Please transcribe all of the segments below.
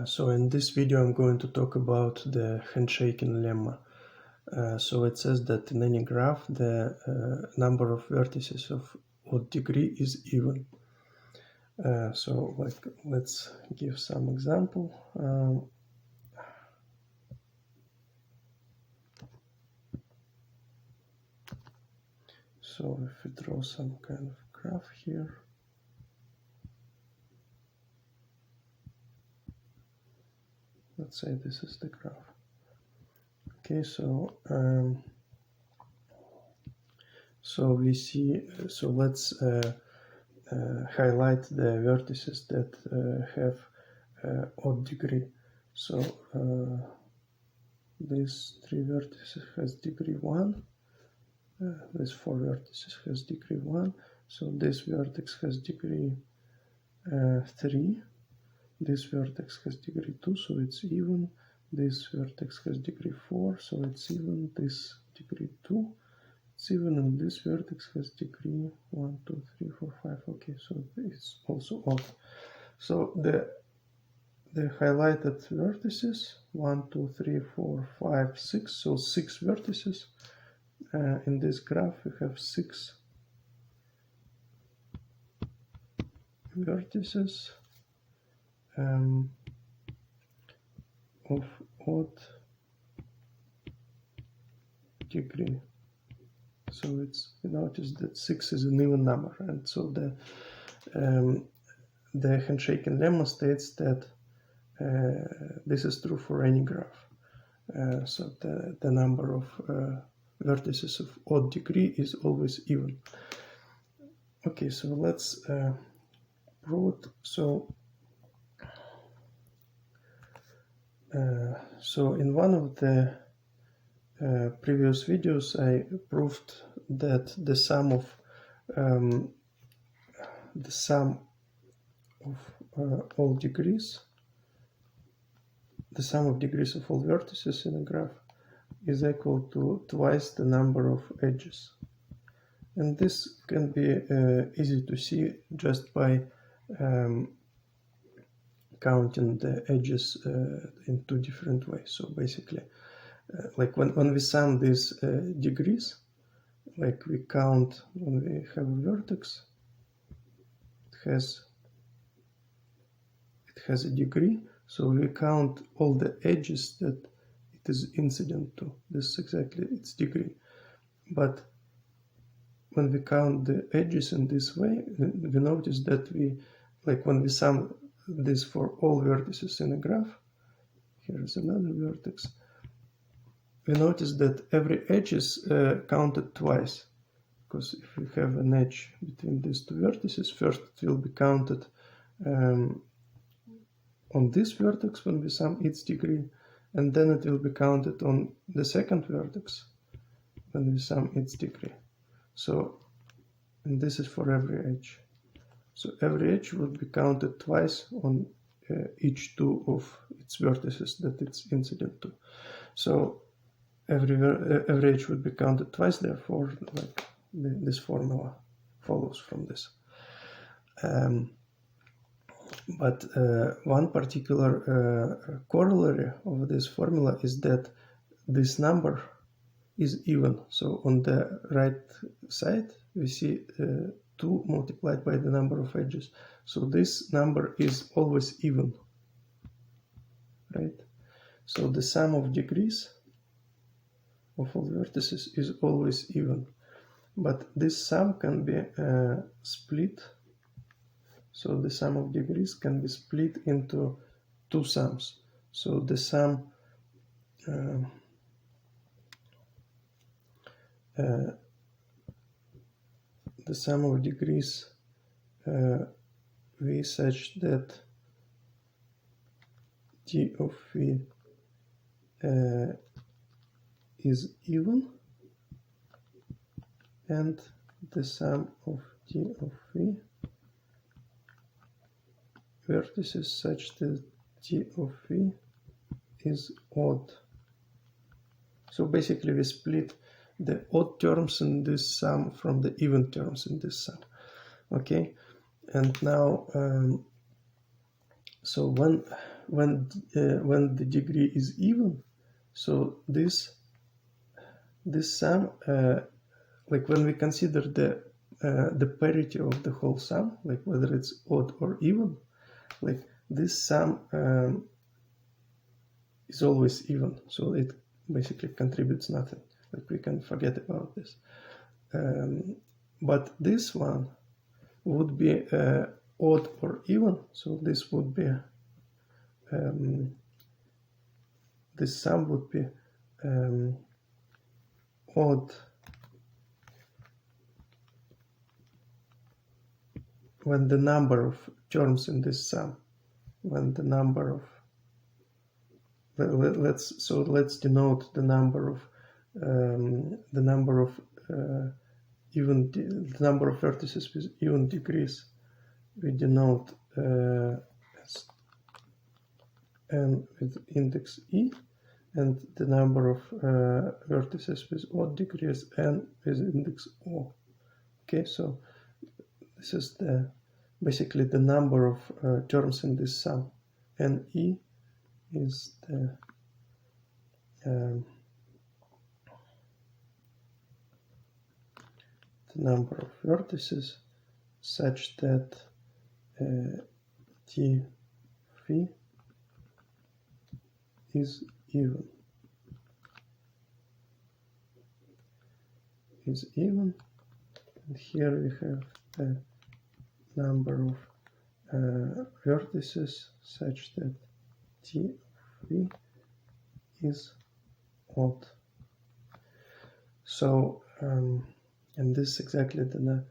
So in this video I'm going to talk about the handshaking lemma. So it says that in any graph the number of vertices of odd degree is even. So let's give some example. So if we draw some kind of graph here, let's say this is the graph. Okay, so we see. So let's highlight the vertices that have odd degree. So these 3 vertices has degree 1. These 4 vertices has degree 1. So this vertex has degree 3. This vertex has degree 2, so it's even. This vertex has degree 4, so it's even. This degree 2, it's even, and this vertex has degree 1, 2, 3, 4, 5. Okay, so it's also odd. So the highlighted vertices 1, 2, 3, 4, 5, 6. So 6 vertices. In this graph we have 6 vertices of odd degree. So it's, you notice that 6 is an even number, and so the handshaking lemma states that this is true for any graph. So the number of vertices of odd degree is always even. Okay, so let's prove it. So in one of the previous videos I proved that the sum of all degrees, the sum of degrees of all vertices in a graph is equal to twice the number of edges. And this can be easy to see just by counting the edges in 2 different ways. So basically, like when we sum these degrees, like we count when we have a vertex, it has a degree, so we count all the edges that it is incident to. This is exactly its degree. But when we count the edges in this way, we notice that when we sum this for all vertices in a graph, here is another vertex, we notice that every edge is counted twice. Because if we have an edge between these 2 vertices, first it will be counted on this vertex when we sum its degree, and then it will be counted on the second vertex when we sum its degree. So, and this is for every edge. So every edge would be counted twice on each 2 of its vertices that it's incident to. So every edge would be counted twice, therefore this formula follows from this. But one particular corollary of this formula is that this number is even. So on the right side we see 2 multiplied by the number of edges. So this number is always even, right? So the sum of degrees of all vertices is always even. But this sum can be split. So the sum of degrees can be split into 2 sums. So the sum of degrees v such that d of v is even, and the sum of d of v vertices such that d of v is odd. So basically we split the odd terms in this sum from the even terms in this sum. Okay, and now so when the degree is even, so this sum, like when we consider the parity of the whole sum, like whether it's odd or even, like this sum is always even, so it basically contributes nothing. Like we can forget about this. But this one would be odd or even, so this would be this sum would be odd when the number of terms in this sum, when the number of let's denote the number of the number of vertices with even degrees. We denote as n with index e, and the number of vertices with odd degrees n with index o. Okay, so this is basically the number of terms in this sum. And e is the number of vertices such that T phi is even. And here we have the number of vertices such that T phi is odd. So and this is exactly the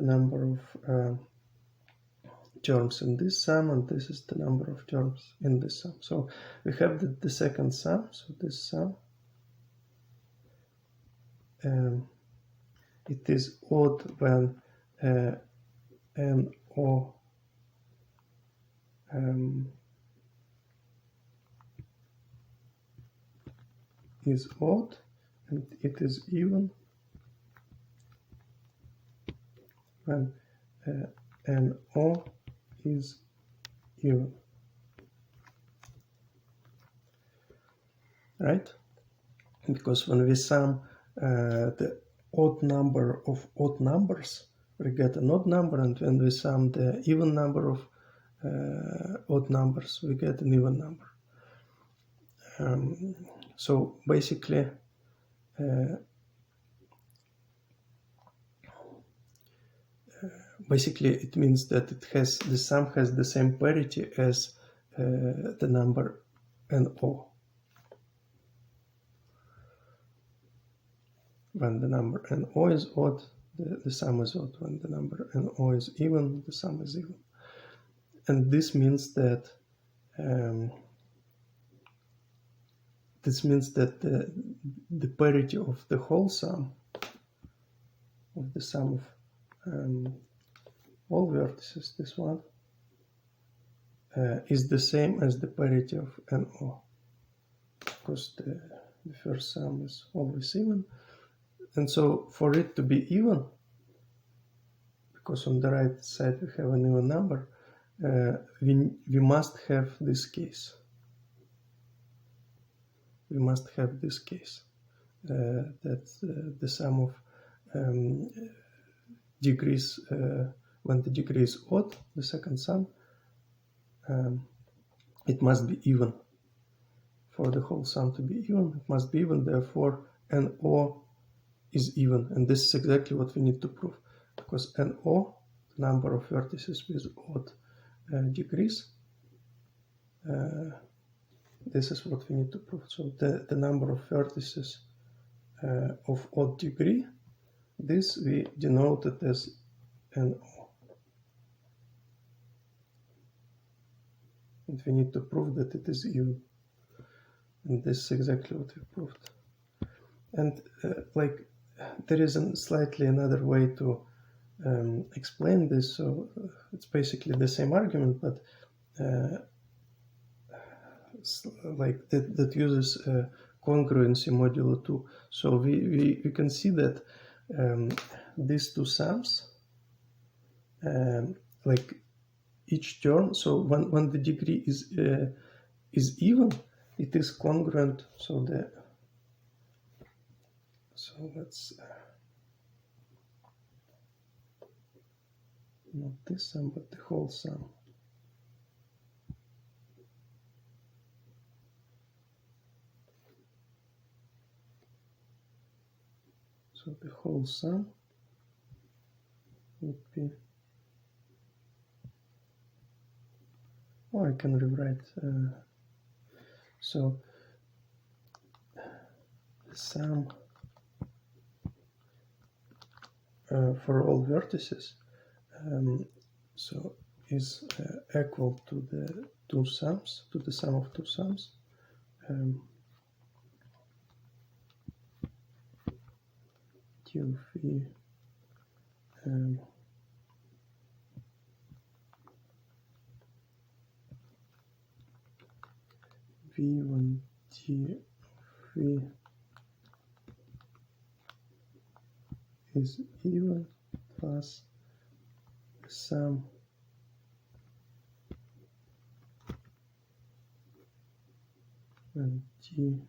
number of terms in this sum, and this is the number of terms in this sum. So we have the second sum. So this sum, it is odd when NO is odd, and it is even when NO is even, right? Because when we sum the odd number of odd numbers, we get an odd number, and when we sum the even number of odd numbers, we get an even number. So basically, it means that the sum has the same parity as the number NO. When the number NO is odd, the sum is odd. When the number NO is even, the sum is even. And this means that the parity of the whole sum, of the sum of all vertices, this one, is the same as the parity of NO, because the first sum is always even. And so for it to be even, because on the right side we have an even number, we must have this case. We must have this case, that the sum of degrees, when the degree is odd, the second sum, it must be even. For the whole sum to be even, it must be even, therefore NO is even, and this is exactly what we need to prove, because NO, the number of vertices with odd degrees, this is what we need to prove. So the number of vertices of odd degree, this we denote it as NO. And we need to prove that it is even. And this is exactly what we proved. And there is slightly another way to explain this. So it's basically the same argument, but that uses congruency modulo 2. So we can see that these two sums, each term, so when the degree is even, it is congruent. So let's not this sum, but the whole sum. So the whole sum would be, or I can rewrite, so the sum for all vertices so is equal to the two sums, to the sum of two sums. T V1 T is even plus the sum when T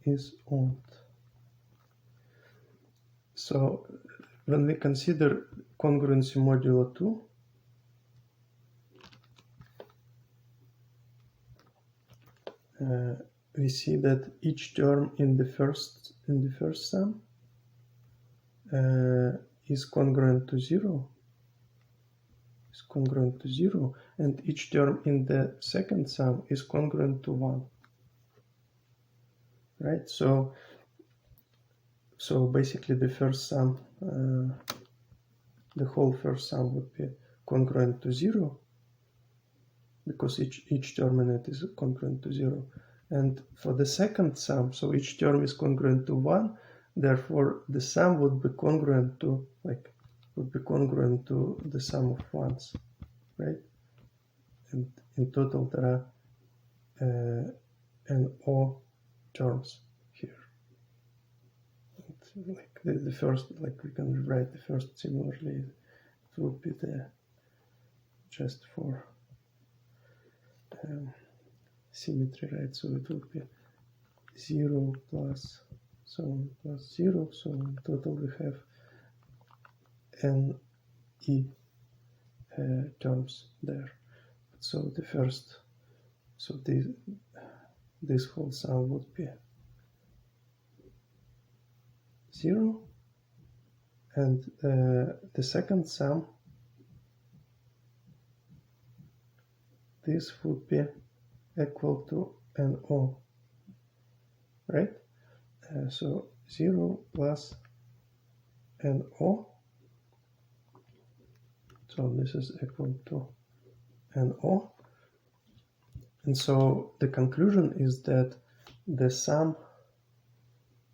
is odd. So when we consider congruency modulo 2, we see that each term in the first sum is congruent to 0, and each term in the second sum is congruent to 1. Right? So basically the first sum, the whole first sum would be congruent to 0, because each term in it is congruent to 0. And for the second sum, so each term is congruent to 1, therefore the sum would be congruent to the sum of ones, right? And in total there are n O terms here. And like the first, like we can rewrite the first similarly. It would be just for symmetry, right? So it would be 0 plus so on plus 0. So in total we have n e terms there. So the first, so this whole sum would be 0, and the second sum, this would be equal to NO, right? So 0 plus NO, so this is equal to NO. And so the conclusion is that the sum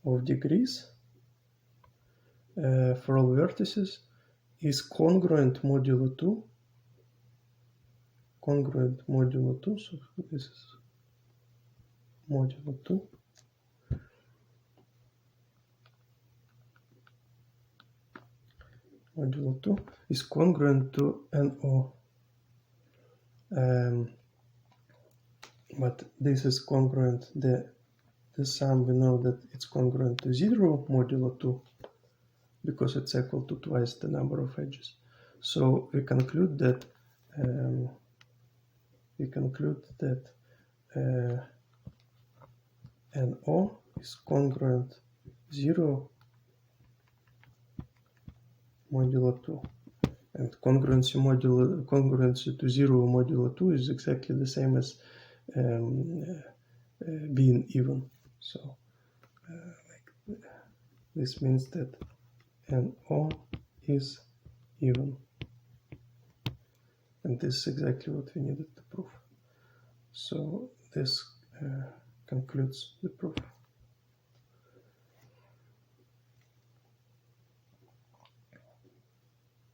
of degrees for all vertices is congruent modulo 2. So this is modulo 2. Modulo 2 is congruent to NO. But this is congruent, the sum, we know that it's congruent to 0 modulo 2 because it's equal to twice the number of edges. So we conclude that NO is congruent 0 modulo 2. And congruency to 0 modulo 2 is exactly the same as being even. So this means that NO is even. And this is exactly what we needed to prove. So this concludes the proof.